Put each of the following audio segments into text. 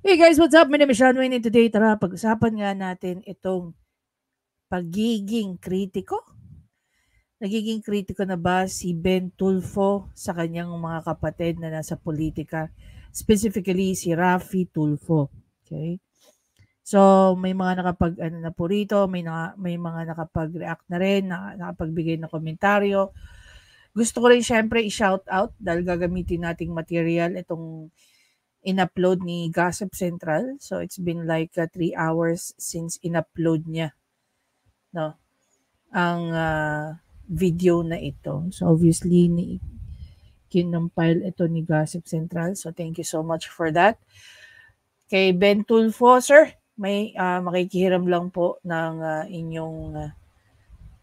Hey guys, what's up? My name is Sean Wayne and today, tara, pag-usapan nga natin itong pagiging kritiko. Nagiging kritiko na ba si Ben Tulfo sa kanyang mga kapatid na nasa politika? Specifically, si Raffy Tulfo. Okay? So, may mga na po rito, may mga nakapag-react na rin, nakapagbigay ng komentaryo. Gusto ko rin syempre i-shout out dahil gagamitin nating material itong in-upload ni Gossip Central. So it's been like 3 hours since in-upload niya no ang video na ito. So obviously kinompile ito ni Gossip Central. So thank you so much for that. Kay Ben Tulfo, sir, may makikihiram lang po ng inyong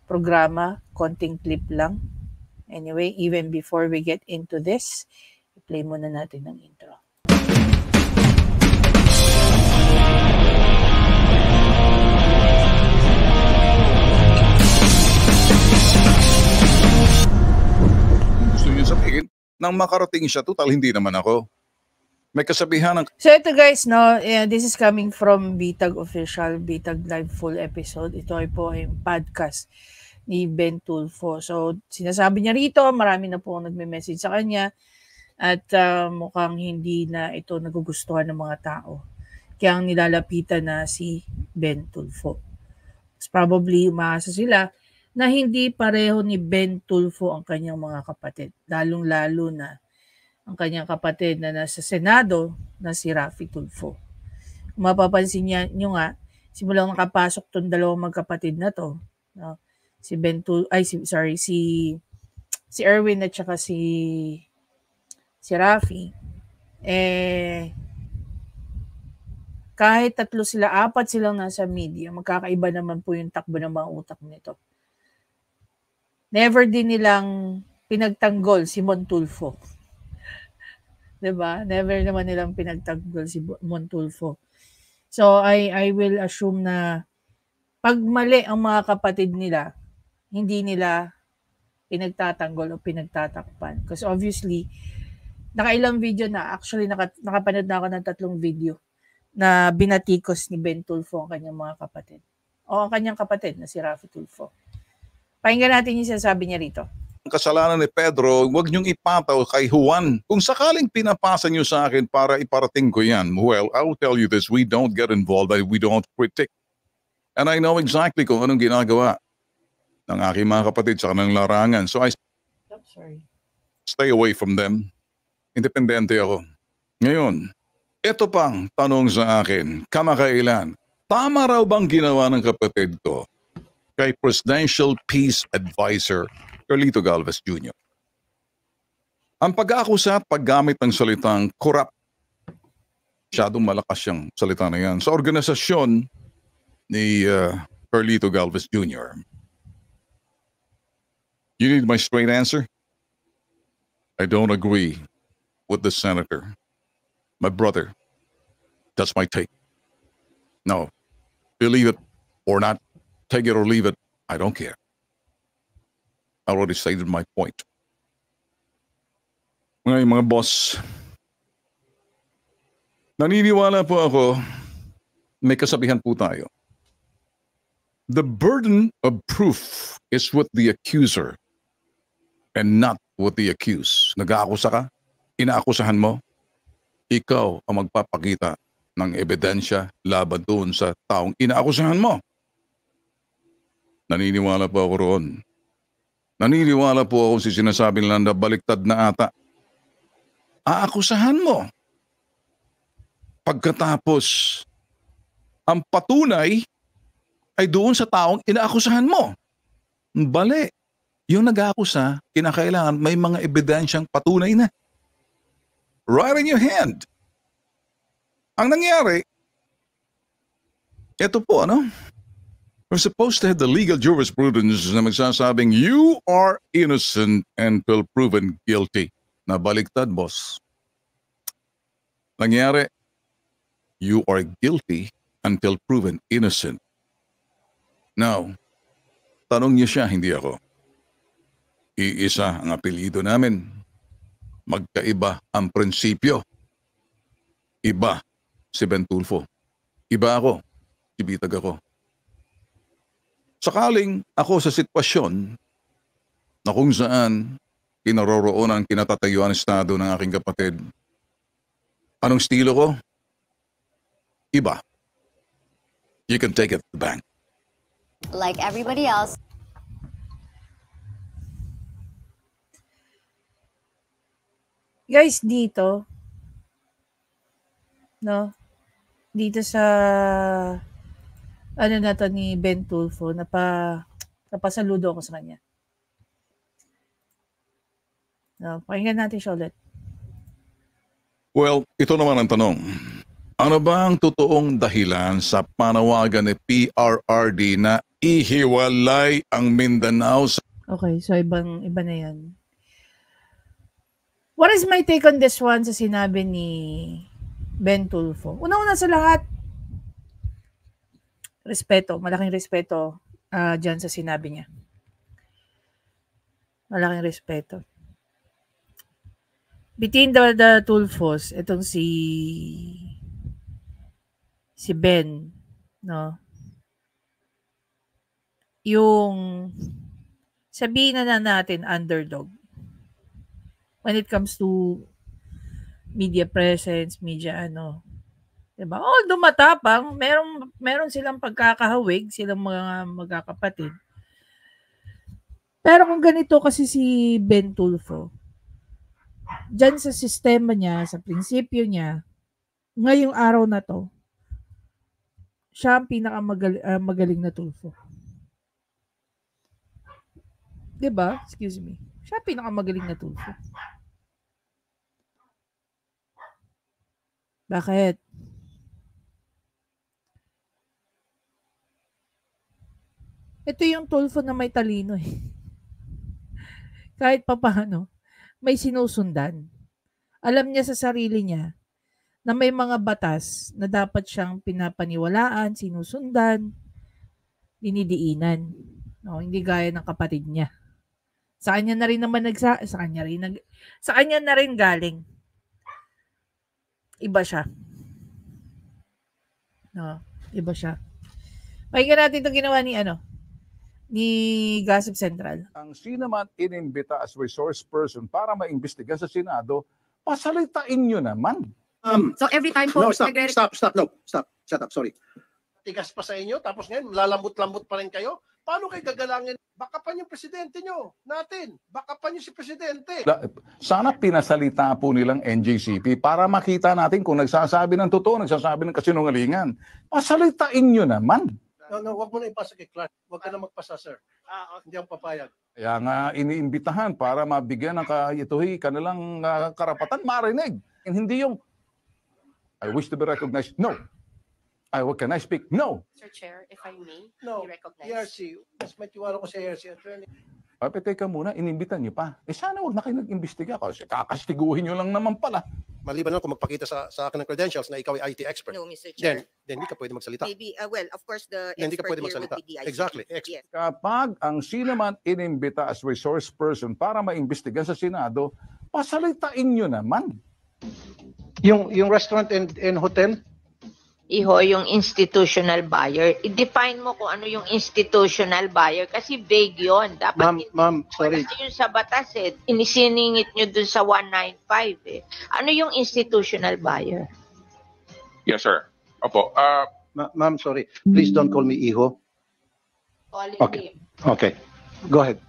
programa, konting clip lang. Anyway, even before we get into this, i-play muna natin ng intro. Gusto niyo sabihin, nang makarating siya, total hindi naman ako. May kasabihan ng... So ito guys, no, this is coming from Bitag Official, Bitag Live Full Episode. Ito ay po yung podcast ni Ben Tulfo. So sinasabi niya rito, marami na po nagme-message sa kanya at mukhang hindi na ito nagugustuhan ng mga tao. Kaya ang nilalapitan na si Ben Tulfo. Probably umaasa sila na hindi pareho ni Ben Tulfo ang kanyang mga kapatid. Lalong-lalo na ang kanyang kapatid na nasa Senado na si Raffy Tulfo. Kung mapapansin nyo nga, simulang nakapasok tong dalawang magkapatid na to, no? Si Ben Tulfo, si Erwin at saka si Raffy, kahit tatlo sila, apat silang nasa media, magkakaiba naman po yung takbo ng mga utak nito. Never din nilang pinagtanggol si Montulfo. Diba? Never naman nilang pinagtanggol si Montulfo. So, I will assume na pag mali ang mga kapatid nila, hindi nila pinagtatanggol o pinagtatakpan. Because obviously, nakailang video na, actually nakapanood na ako ng 3 video na binatikos ni Ben Tulfo ang kanyang mga kapatid. O ang kanyang kapatid na si Raffy Tulfo. Pakinggan natin yung sinasabi niya rito. Kasalanan ni Pedro, huwag niyong ipataw kay Juan. Kung sakaling pinapasa niyo sa akin para iparating ko yan, well, I will tell you this, we don't get involved, we don't critique. And I know exactly kung anong ginagawa ng aking mga kapatid sa kanilang larangan. So I stay away from them. Independente ako. Ngayon, ito pang tanong sa akin, kamakailan, tama raw bang ginawa ng kapatid ko kay Presidential Peace Advisor Carlito Galvez Jr.? Ang pag-aakusa at paggamit ng salitang corrupt, masyadong malakas yung salita na yan, sa organisasyon ni Carlito Galvez Jr. You need my straight answer? I don't agree with the senator. My brother. That's my take. No. Believe it or not, take it or leave it, I don't care. I already stated my point. Ngayon mga boss, naniniwala po ako, may kasabihan po tayo. The burden of proof is with the accuser and not with the accused. Nag-aakusa ka, inaakusahan mo, ikaw ang magpapakita ng ebidensya laban doon sa taong inaakusahan mo. Naniniwala po ako roon. Naniniwala po ako sa sinasabi nila na baliktad na ata. Aakusahan mo. Pagkatapos, ang patunay ay doon sa taong inaakusahan mo. Bali. Yung nag-aakusa, kinakailangan may mga ebidensyang patunay na. Right in your hand. Ang nangyari, ito po, we're supposed to have the legal jurisprudence na magsasabing you are innocent until proven guilty. Nabaliktad, boss. Nangyari, you are guilty until proven innocent. Now, tanong niyo siya, hindi ako. Iisa ang apelyido namin. Magkaiba ang prinsipyo. Iba si Ben Tulfo. Iba ako, si Bitag ako. Sakaling ako sa sitwasyon na kung saan kinaroroonan, kinatatayuan ng estado ng aking kapatid, anong estilo ko? Iba. You can take it to the bank. Like everybody else. Guys, dito, no? Dito sa ano na to ni Ben Tulfo, napasaludo ako sa kanya. No, pakinggan natin siya ulit. Well, ito naman ang tanong. Ano ba ang totoong dahilan sa panawagan ni PRRD na ihiwalay ang Mindanao sa... Okay, so iba na yan. What is my take on this one sa sinabi ni Ben Tulfo? Una-una sa lahat, respeto, malaking respeto dyan sa sinabi niya. Malaking respeto. Between the Tulfos, itong si Ben, no? Yung sabihin na natin underdog when it comes to media presence, media diba? Although matapang, meron silang pagkakahawig, silang mga magkakapatid. Pero kung ganito kasi si Ben Tulfo, dyan sa sistema niya, sa prinsipyo niya, ngayong araw na to, siya ang pinakamagaling na Tulfo. Diba? Excuse me. Siya ang pinakamagaling na Tulfo. Bakit? Ito yung Tulfo na may talino eh. Kahit papaano, may sinusundan. Alam niya sa sarili niya na may mga batas na dapat siyang pinapaniwalaan, sinusundan, dinidiinan. No, hindi gaya ng kapatid niya. Sa kanya na rin naman sa kanya na rin galing. Iba siya. No, iba siya. Pakinggan natin 'tong ginawa ni Gossip Central. Ang sino man inimbita as resource person para maimbestiga sa Senado, pasalitain nyo naman. So every time po, No, stop, shut up, sorry. Tigas pa sa inyo, tapos ngayon, lalambot-lambot pa rin kayo. Paano kayo gagalangin? Baka pa yung presidente nyo, natin. Baka pa nyo si presidente. Sana pinasalita po nilang NJCP para makita natin kung nagsasabi ng totoo, nagsasabi ng kasinungalingan. Pasalitain nyo naman. No, wag mo na ipasa kay Clark. Wag ka na magpasa, sir. Hindi ako papayag. Kaya nga iniimbitahan para mabigyan ng kanilang karapatan marinig. And hindi yung, I wish to be recognized. No. Can I speak? No. Sir Chair, if I may, No, be recognized. ERC, mas may tiwala ko sa ERC attorney. Teka muna, inimbitan niyo pa. Sana huwag na kayo nag-imbestiga kasi kakastiguhin niyo lang naman pala. Maliban na kung magpakita sa akin ng credentials na ikaw ay IT expert. No, Mr. Chair. Then hindi ka pwede magsalita. Maybe, well, of course, the Then hindi ka expert pwede here magsalita. would be the ICT. Exactly. Yes. Kapag ang sino man inimbita as resource person para maimbestiga sa Senado, pasalitain nyo naman. Yung restaurant and hotel? Iho, yung institutional buyer. I-define mo kung ano yung institutional buyer kasi vague yun. Dapat Ma'am, sorry. Kasi yun sa batas inisiningit nyo dun sa 195 Ano yung institutional buyer? Yes, sir. Opo. Ma'am, sorry. Please don't call me Iho. Okay. Okay. Go ahead.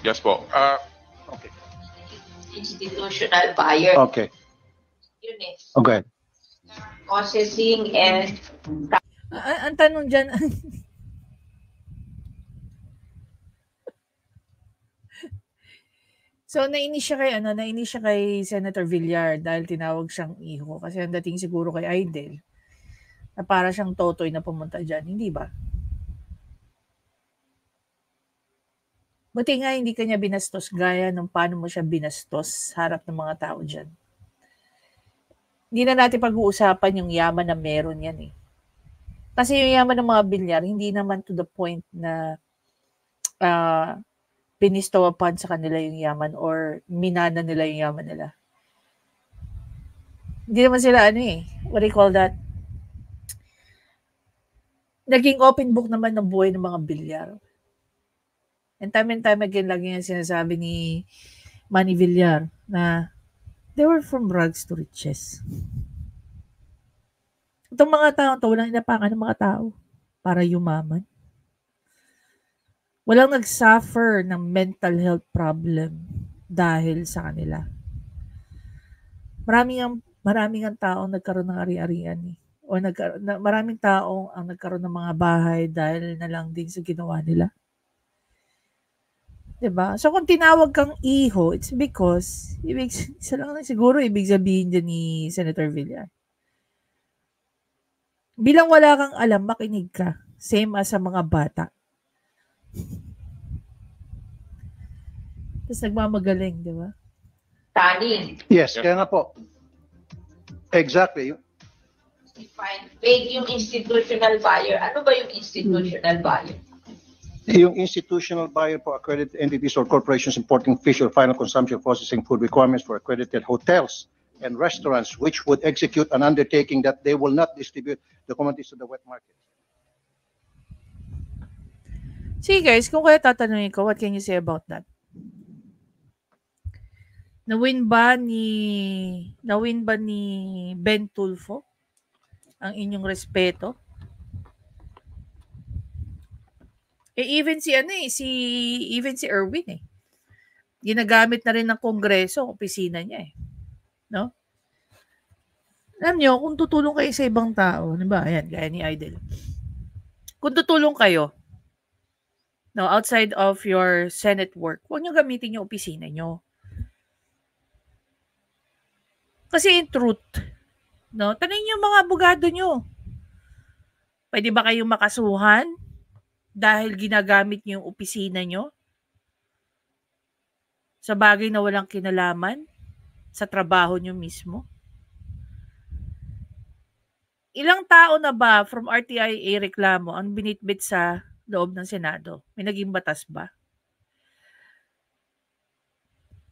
Yes po. Okay. Institutional buyer. Okay. Yun Okay. Processing and Ang tanong dyan, so nainis siya kay Senator Villar dahil tinawag siyang iho kasi ang dating siguro kay Aidel na para siyang totoy na pumunta dyan, hindi ba? Buti nga hindi kanya binastos gaya ng paano mo siya binastos harap ng mga tao dyan. Hindi na natin pag-uusapan yung yaman na meron yan Kasi yung yaman ng mga Villar, hindi naman to the point na pinistowapan sa kanila yung yaman or minana nila yung yaman nila. Hindi naman sila what do you call that? Naging open book naman ng buhay ng mga bilyar. And time again, lagi nga sinasabi ni Manny Villar na they were from rags to riches. Itong mga tao to, walang inapakan ng mga tao para yumaman. Walang nag-suffer ng mental health problem dahil sa kanila. Maraming ang taong nagkaroon ng ari-arian o maraming taong ang nagkaroon ng mga bahay dahil na lang din sa ginawa nila. Diba? So kung tinawag kang iho, it's because isa lang siguro ibig sabihin din ni Senator Villar. Bilang wala kang alam, makinig ka. Same as sa mga bata. Tapos nagmamagaling, di ba? Tani, Yes, kaya nga po. Exactly. define vague yung institutional buyer. Ano ba yung institutional buyer? Yung institutional buyer po, accredited entities or corporations importing fish or final consumption processing food requirements for accredited hotels and restaurants which would execute an undertaking that they will not distribute the commodities to the wet market. See guys, kung kaya tatanungin ko, what can you say about that? Nawin ba ni Ben Tulfo ang inyong respeto? Even si Erwin ginagamit na rin ng Kongreso, opisina niya no? Alam niyo, kung tutulong kayo sa ibang tao, di ba? Ayan, gaya ni Idol. Kung tutulong kayo, no, outside of your Senate work, huwag niyo gamitin yung opisina niyo. Kasi in truth, no, tanungin niyo mga abogado niyo. Pwede ba kayong makasuhan dahil ginagamit niyo yung opisina niyo sa bagay na walang kinalaman sa trabaho niyo mismo? Ilang tao na ba from RTIA reklamo ang binitbit sa loob ng Senado? May naging batas ba?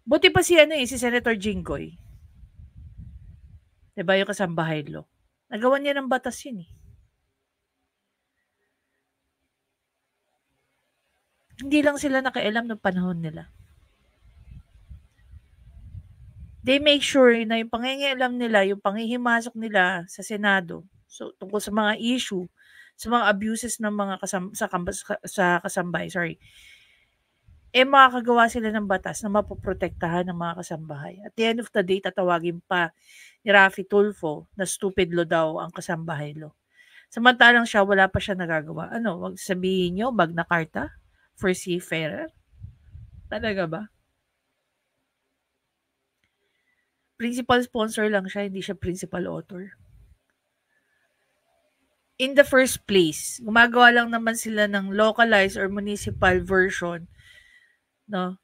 Buti pa si Senator Jinggoy. Diba yung kasambahay law? Nagawa niya ng batas yun Hindi lang sila nakialam ng panahon nila. They make sure na yung pangingialam nila, yung panghihimasok nila sa Senado, so tungkol sa mga issue, sa mga abuses ng mga kasambahay, makakagawa sila ng batas na mapoprotektahan ng mga kasambahay. At the end of the day, tatawagin pa ni Raffy Tulfo na stupid law daw ang kasambahay law. Samantalang siya, wala pa siya nagagawa. Wag sabihin nyo, Magna Carta for seafarer? Talaga ba? Principal sponsor lang siya, hindi siya principal author. In the first place, gumagawa lang naman sila ng localized or municipal version, no?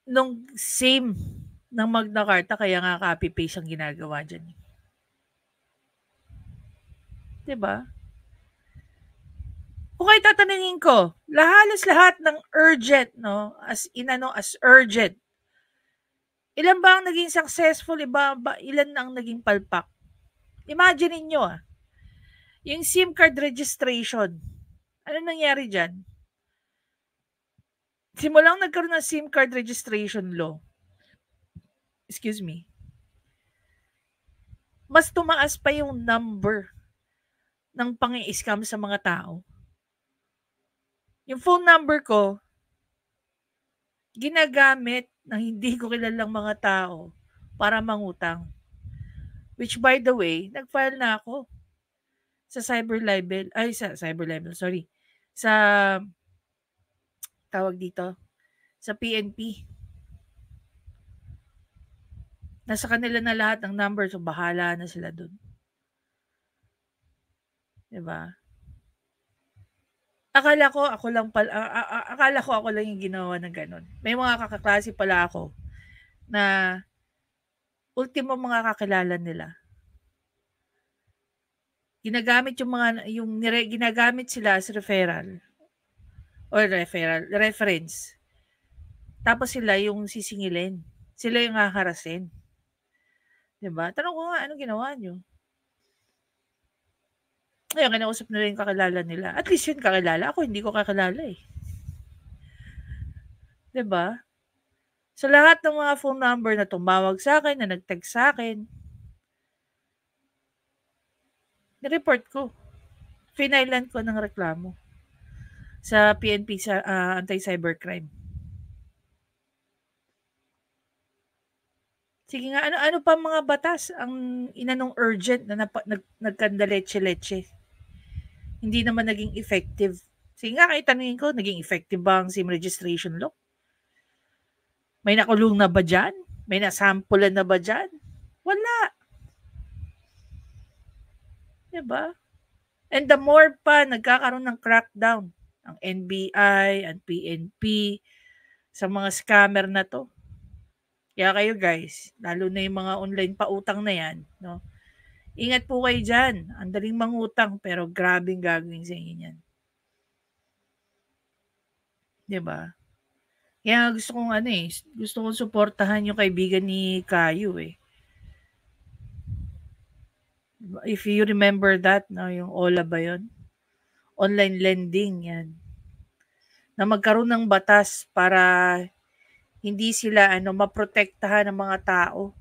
Nung same ng Magna Carta, kaya nga copy-paste ang ginagawa dyan. Diba? Kung kayo tatanungin ko, halos lahat ng urgent, no? As urgent. Ilan ba ang naging successful? Ilan na ang naging palpak? Imagine niyo yung SIM card registration. Ano nangyari dyan? Simulang nagkaroon ng SIM card registration law. Excuse me. Mas tumaas pa yung number ng pang-i-scam sa mga tao. Yung phone number ko, ginagamit ng hindi ko kilalang mga tao para mangutang. Which by the way, nag-file na ako sa sa tawag dito, sa PNP. Nasa kanila na lahat ng number, so bahala na sila dun. Diba? Akala ko ako lang yung ginawa ng ganun. May mga kakaklase pala ako na ultimo mga kakilala nila. Ginagamit ginagamit sila as reference. Tapos sila yung sisingilin. Sila yung haharasin. Diba? Tanong ko nga, anong ginawa nyo? Ngayon, kinausap nila yung kakilala nila. At least yun kakilala. Ako, hindi ko kakilala eh. Diba? So, lahat ng mga phone number na tumawag sa akin, na nag-text sa akin, nireport ko. Finailan ko ng reklamo sa PNP sa anti-cybercrime. Sige nga, ano pa mga batas ang inanong urgent na nagkandaleche-leche? Hindi naman naging effective. Sige nga, kahit tanungin ko, naging effective ba ang SIM registration law? May nakulong na ba dyan? May nasampulan na ba dyan? Wala. Diba? And the more pa nagkakaroon ng crackdown, ang NBI, ang PNP, sa mga scammer na to. Kaya kayo guys, lalo na yung mga online pautang na yan, no? Ingat po kayo dyan. Ang daling mangutang, pero grabing gagawin sa inyo yan. Diba? Kaya gusto kong suportahan yung kaibigan ni Kayo eh. If you remember that, no, yung OLA ba yun? Online lending, yan. Na magkaroon ng batas para hindi sila maprotektahan ng mga tao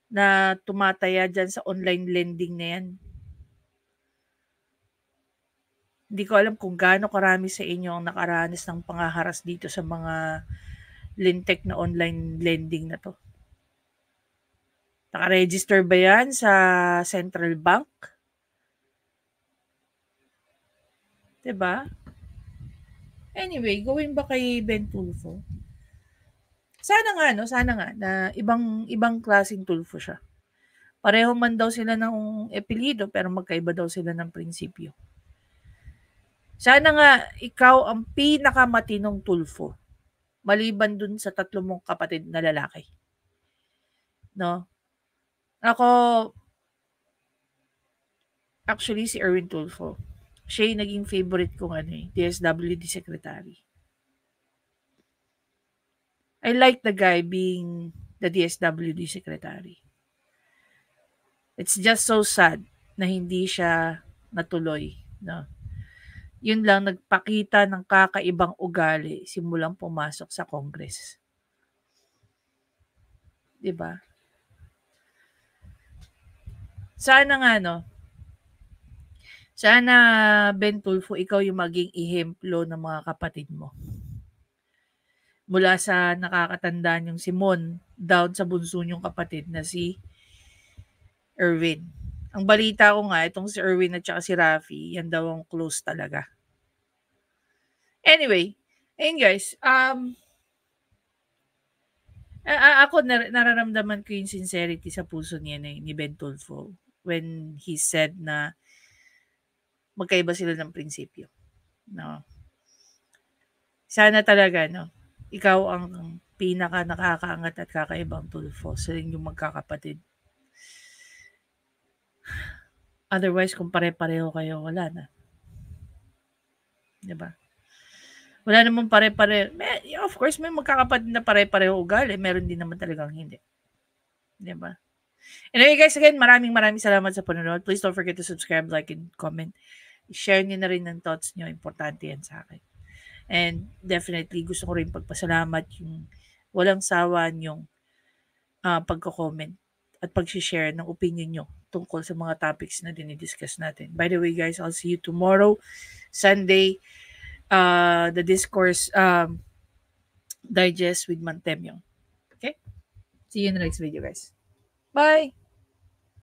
na tumataya dyan sa online lending na yan. Hindi ko alam kung gaano karami sa inyo ang nakaranas ng pangaharas dito sa mga lintek na online lending na to. Naka-register ba yan sa Central Bank? Diba? Anyway, going back kay Ben Tulfo. Sana nga na ibang klaseng Tulfo siya. Pareho man daw sila ng apelyido pero magkaiba daw sila ng prinsipyo. Sana nga ikaw ang pinakamatinong Tulfo maliban dun sa 3 mong kapatid na lalaki. No? Ako, actually si Erwin Tulfo. Siya yung naging favorite kong DSWD secretary. I like the guy being the DSWD secretary. It's just so sad na hindi siya natuloy. No? Yun lang, nagpakita ng kakaibang ugali simulang pumasok sa Congress. Diba? Sana nga, sana, Ben Tulfo, ikaw yung maging ehemplo ng mga kapatid mo. Mula sa nakakatandaan yung si Mon, down sa bunso niyong kapatid na si Erwin. Ang balita ko nga, itong si Erwin at saka si Rafi, yan daw ang close talaga. Anyway, ayun guys, ako nararamdaman ko yung sincerity sa puso niya ni Ben Tulfo when he said na magkaiba sila ng prinsipyo. No. Sana talaga, ikaw ang pinaka nakakaangat at kakaibang Tulfo sa inyong magkakapatid. Otherwise, kung pare-pareho kayo, wala na. Diba? Wala namang pare-pareho. Of course, may magkakapatid na pare-pareho ugali. Meron din naman talagang hindi. Diba? Anyway guys, again, maraming salamat sa panonood. Please don't forget to subscribe, like, and comment. I-share nyo na rin ng thoughts nyo. Importante yan sa akin. And definitely, gusto ko rin pagpasalamat yung walang sawa yung pagko-comment at pag-share ng opinion nyo tungkol sa mga topics na dinidiscuss natin. By the way, guys, I'll see you tomorrow, Sunday, the Discourse Digest with Mantemyo. Okay? See you in the next video, guys. Bye!